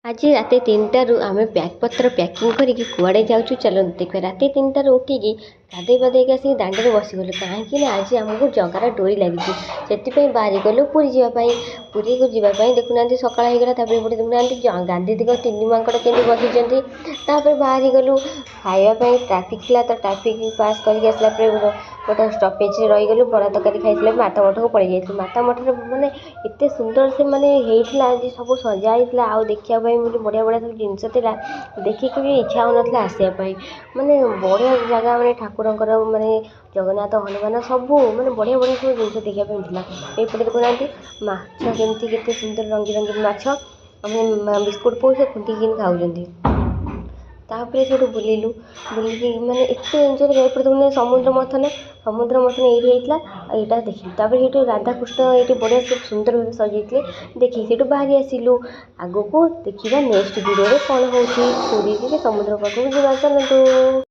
आज रात 3टारू आम बैगपत्र पैकिंग करके कुआड़े जाऊँ चलते देखिए रात 3टारू उठिकी गाधे पाधे आसिक दांडे बसीगलु कहीं आज आमको जगार डोरी लगी से बाहरी गलु पुरी जावाई पुरी को जीवाई देखुना सकाल होगला एपटे देखुना गांधी दिग तीन माकड़ के बसी बाहरी गलु खावाई ट्राफिक था तो ट्राफिक पास करके आसला गोटे स्टपेज रहीगलु बड़ा तरकारी खाई माता मठ को पड़े जाइए माता मठ माने एत सुंदर से माने होता सब सजाई आउ देखा बढ़िया बढ़िया सब जिनस देखिक भी इच्छा होना आसवाई माने बढ़िया जगह मैंने ठाकुर माने जगन्नाथ हनुमान सबू माने बढ़िया बढ़िया सब जिन देखापी मिलता एपटे देखुना माछ केमती केते सुंदर रंगी रंगीन माछ आम बिस्कुट पौसे खुंटिकी खाऊँ तापर से बुलिलु बुलिकी माने एत एंजय कर देखुन समुद्र मथन ये यहाँ देखिए तापर ये राधाकृष्ण ये बढ़िया सब सुंदर भाव सजाई देखिए से बाहरी आसिलु आग को देखा नेक्स्ट वीडियो कौन हो पुरी समुद्र पाखक जी चलतु।